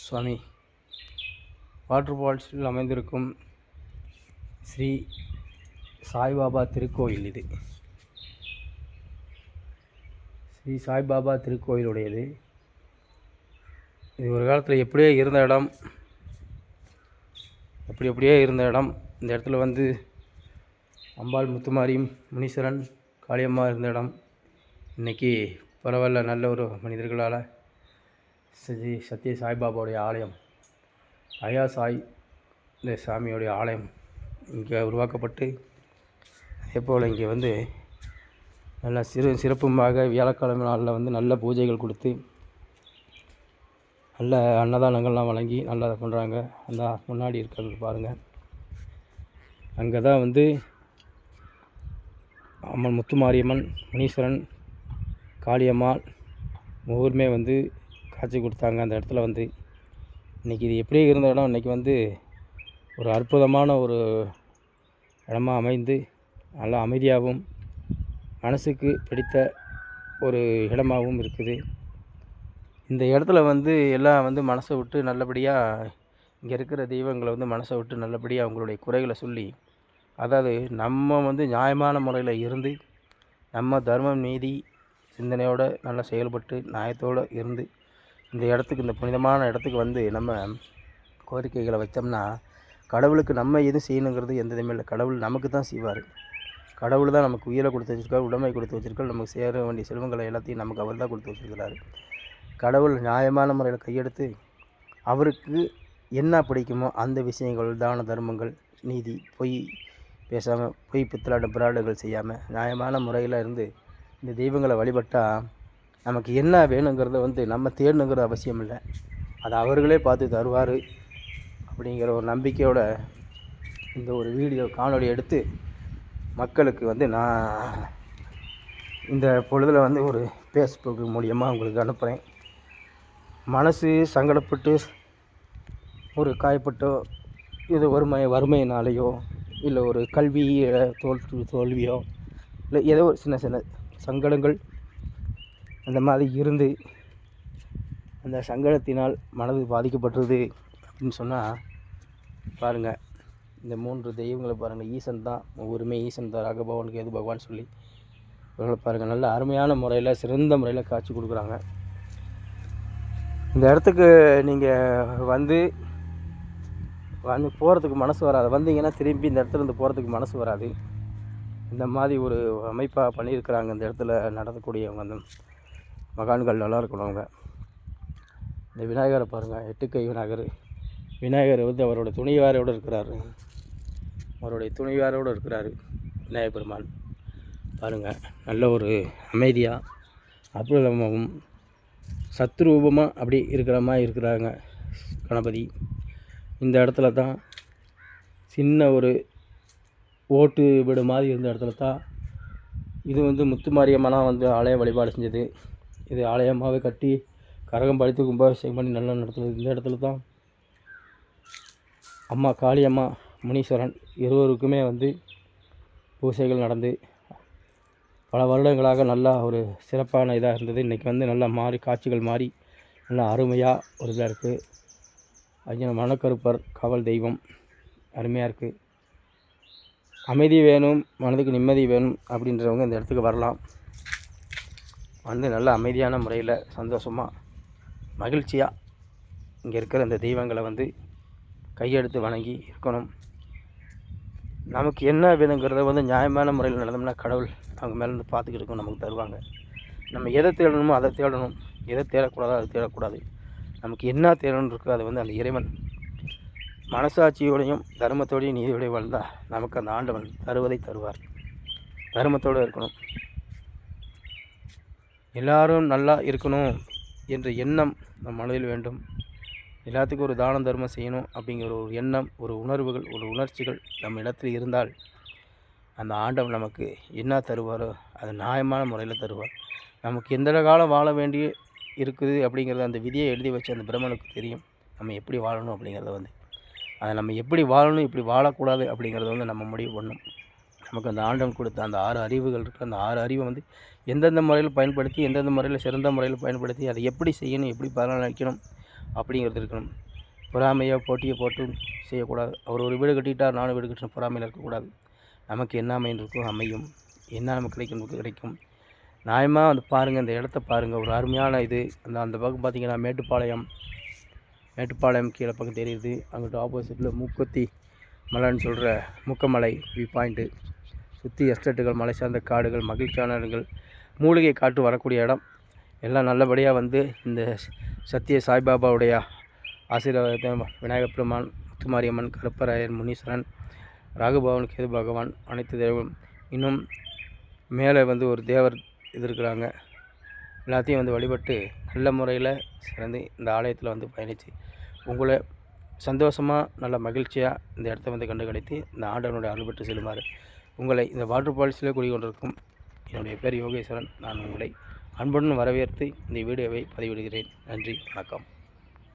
சுவாமி water ஃபால்ஸில் அமைந்திருக்கும் ஸ்ரீ சாய்பாபா திருக்கோயில் இது. ஸ்ரீ சாய்பாபா திருக்கோயிலுடையது. இது ஒரு காலத்தில் எப்படியே இருந்த இடம், அப்படியே இருந்த இடம். இந்த இடத்துல வந்து அம்பாள், முத்துமாரி, முனீஸ்வரன், காளியம்மா இருந்த இடம். இன்றைக்கி பரவாயில்ல, நல்ல ஒரு மனிதர்களால் ஸ்ரீ சத்ய சாய்பாபாவுடைய ஆலயம், அயா சாய் இந்த சாமியோடைய ஆலயம் இங்கே உருவாக்கப்பட்டு, அதே போல் இங்கே வந்து நல்ல சிறப்புமாக வியாழக்கிழமை நாளில் வந்து நல்ல பூஜைகள் கொடுத்து நல்ல அன்னதானங்கள்லாம் வழங்கி நல்லா பண்ணுறாங்க. அந்த முன்னாடி இருக்கிறது பாருங்கள், அங்கே தான் வந்து அம்மன், முத்துமாரியம்மன், முனீஸ்வரன், காளியம்மாள் மூவருமே வந்து காட்சி கொடுத்தாங்க. அந்த இடத்துல வந்து இன்றைக்கி இது எப்படியே இருந்த இடம் இன்றைக்கி வந்து ஒரு அற்புதமான ஒரு இடமா அமைந்து நல்லா அமைதியாகவும் மனசுக்கு பிடித்த ஒரு இடமாகவும் இருக்குது. இந்த இடத்துல வந்து எல்லாம் வந்து மனசை விட்டு நல்லபடியாக இங்கே இருக்கிற தெய்வங்களை வந்து மனசை விட்டு நல்லபடியாக அவங்களுடைய குறைகளை சொல்லி, அதாவது நம்ம வந்து நியாயமான முறையில் இருந்து நம்ம தர்மம், நீதி சிந்தனையோடு நல்லா செயல்பட்டு நியாயத்தோடு இருந்து இந்த இடத்துக்கு, இந்த புனிதமான இடத்துக்கு வந்து நம்ம கோரிக்கைகளை வச்சோம்னா, கடவுளுக்கு நம்ம எது செய்யணுங்கிறது எந்த இதுவுமே இல்லை. கடவுள் நமக்கு தான் செய்வார். கடவுள் தான் நமக்கு உயிரை கொடுத்து வச்சுருக்காரு, உடமை கொடுத்து வச்சுருக்காரு, நமக்கு சேர வேண்டிய செல்வங்களை எல்லாத்தையும் நமக்கு அவர் தான் கொடுத்து வச்சுருக்கிறாரு. கடவுள் நியாயமான முறையில் கையெடுத்து அவருக்கு என்ன பிடிக்குமோ அந்த விஷயங்கள், தான தர்மங்கள், நீதி, பொய் பேசாமல், பொய் பித்தலாட்டம் செய்யாமல் நியாயமான முறையில் இருந்து இந்த தெய்வங்களை வழிபட்டால் நமக்கு என்ன வேணுங்கிறத வந்து நம்ம தேடணுங்கிற அவசியம் இல்லை, அதை அவர்களே பார்த்து தருவார் அப்படிங்கிற ஒரு நம்பிக்கையோட இந்த ஒரு வீடியோ காணொளி எடுத்து மக்களுக்கு வந்து நான் இந்த பொழுதில் வந்து ஒரு ஃபேஸ்புக் மூலியமாக உங்களுக்கு அனுப்புகிறேன். மனசு சங்கடப்பட்டு ஒரு காயப்பட்டோ, இது வறுமையினாலேயோ, இல்லை ஒரு கல்வி தோல்வியோ, இல்லை ஏதோ ஒரு சின்ன சின்ன சங்கடங்கள் அந்த மாதிரி இருந்து அந்த சங்கடத்தினால் மனது பாதிக்கப்பட்டது அப்படின்னு சொன்னால் பாருங்கள், இந்த 3 தெய்வங்களை பாருங்கள். ஈசன் தான், ஒவ்வொருமே ஈசன் தான், ராகபவன், கேது பகவான் சொல்லி இவர்களை பாருங்கள் நல்ல அருமையான முறையில், சிறந்த முறையில் காட்சி கொடுக்குறாங்க. இந்த இடத்துக்கு நீங்கள் வந்து போகிறதுக்கு மனசு வராது. வந்தீங்கன்னா திரும்பி இந்த இடத்துல இருந்து போகிறதுக்கு மனசு வராது. இந்த மாதிரி ஒரு அமைப்பாக பண்ணியிருக்கிறாங்க. இந்த இடத்துல நடக்கக்கூடியவங்க அந்த மகான்கள் நல்லா இருக்கணும். அவங்க இந்த விநாயகரை பாருங்கள், 8 கை விநாயகர். விநாயகர் வந்து அவரோட துணையாரோடு இருக்கிறாரு, விநாயகர் பெருமாள் பாருங்கள். நல்ல ஒரு அமைதியாக அற்புதமாகவும் சத்ரூபமாக அப்படி இருக்கிற மாதிரி இருக்கிறாங்க கணபதி. இந்த இடத்துல தான் சின்ன ஒரு ஓட்டு வீடு மாதிரி இருந்த இடத்துல தான் இது வந்து முத்துமாரியம்மனாக வந்து ஆலய வழிபாடு செஞ்சது. இது ஆலயமாகவே கட்டி கரகம் படைத்து கும்பாபிஷேகம் பண்ணி நல்லா நடத்துது. இந்த இடத்துல தான் அம்மா காளியம்மா, முனீஸ்வரன் இருவருக்குமே வந்து பூஜைகள் நடந்து பல வருடங்களாக நல்லா ஒரு சிறப்பான இதாக இருந்தது. இன்றைக்கி வந்து நல்லா காட்சிகள் மாறி நல்லா அருமையாக ஒரு இதாக இருக்குது. அங்கே மணக்கருப்பர் காவல் தெய்வம் அருமையாக இருக்குது. அமைதி வேணும், மனதுக்கு நிம்மதி வேணும் அப்படின்றவங்க இந்த இடத்துக்கு வரலாம். வந்து நல்ல அமைதியான முறையில் சந்தோஷமாக மகிழ்ச்சியாக இங்கே இருக்கிற இந்த தெய்வங்களை வந்து கையெடுத்து வணங்கி இருக்கணும். நமக்கு என்ன வேணுங்கிறத வந்து நியாயமான முறையில் நடந்தோம்னா கடவுள் அவங்க மேலேருந்து பார்த்துக்கிட்டு இருக்கணும், நமக்கு தருவாங்க. நம்ம எதை தேடணுமோ அதை தேடணும், எதை தேடக்கூடாதோ அதை தேடக்கூடாது. நமக்கு என்ன தேடணும் இருக்கோ அதை வந்து அந்த இறைவன் மனசாட்சியோடையும் தர்மத்தோடையும் நீதியோடையும் வாழ்ந்தால் நமக்கு அந்த ஆண்டவன் தருவதை தருவார். தர்மத்தோடு இருக்கணும், எல்லாரும் நல்லா இருக்கணும் என்ற எண்ணம் நம் மனதில் வேண்டும். எல்லாத்துக்கும் ஒரு தானம் தர்மம் செய்யணும் அப்படிங்கிற ஒரு எண்ணம், ஒரு உணர்வுகள், ஒரு உணர்ச்சிகள் நம்ம இடத்தில் இருந்தால் அந்த ஆண்டவன் நமக்கு என்ன தருவாரோ அது நியாயமான முறையில் தருவார். நமக்கு எந்த காலம் வாழ வேண்டிய இருக்குது அப்படிங்கிறத அந்த விதியை எழுதி வச்ச அந்த பிரம்மனுக்கு தெரியும் நம்ம எப்படி வாழணும் அப்படிங்கிறத வந்து. அதை நம்ம எப்படி வாழணும், எப்படி வாழக்கூடாது அப்படிங்கிறத வந்து நம்ம முடிவு பண்ணணும். நமக்கு அந்த ஆண்டவன் கொடுத்த அந்த 6 அறிவுகள் இருக்குது. அந்த 6 அறிவை வந்து எந்தெந்த முறையில் பயன்படுத்தி, எந்தெந்த முறையில் சிறந்த முறையில் பயன்படுத்தி அதை எப்படி செய்யணும், எப்படி பலனளிக்கணும் அப்படிங்கிறது இருக்கணும். பொறாமையோ போட்டியை போட்டு செய்யக்கூடாது. அவர் ஒரு வீடு கட்டிட்டார், நானும் வீடு கட்டின பொறாமையில் இருக்கக்கூடாது. நமக்கு என்ன அமைந்திருக்கோ அமையும், என்ன நமக்கு கிடைக்கும் கிடைக்கும். நியாயமாக வந்து பாருங்கள், இந்த இடத்த பாருங்கள், ஒரு அருமையான இது. அந்த பக்கம் பார்த்தீங்கன்னா மேட்டுப்பாளையம் கீழே பக்கம் தெரியுது. அங்கிட்ட ஆப்போசிட்டில் மூக்குத்தி மலைன்னு சொல்கிற முக்கமலை வியூ பாயிண்ட்டு, சுற்றி எஸ்டேட்டுகள், மலை சார்ந்த காடுகள், மகிழ்ச்சியான இடங்கள், மூலிகை காட்டு வரக்கூடிய இடம். எல்லாம் நல்லபடியாக வந்து இந்த சத்திய சாய்பாபாவுடைய ஆசீர்வாதத்தை விநாயகப் பெருமான், முத்துமாரியம்மன், கருப்பராயர், முனீஸ்வரன், ராகுபவன், கேது பகவான், அனைத்து தெய்வம், இன்னும் மேலே வந்து ஒரு தேவர் இது இருக்கிறாங்க. எல்லாத்தையும் வந்து வழிபட்டு நல்ல முறையில் சிறந்து இந்த ஆலயத்தில் வந்து பயணித்து உங்களை சந்தோஷமாக நல்ல மகிழ்ச்சியாக இந்த இடத்த வந்து கண்டுகளித்து இந்த ஆண்டவனுடைய அருள் பெற்று செல்லுமாறு உங்களை இந்த வாட்டர் ஃபால்ஸில் குடிக்கொண்டிருக்கும் என்னுடைய பேர் யோகேஸ்வரன். நான் உங்களை அன்புடன் வரவேற்று இந்த வீடியோவை பதிவிடுகிறேன். நன்றி, வணக்கம்.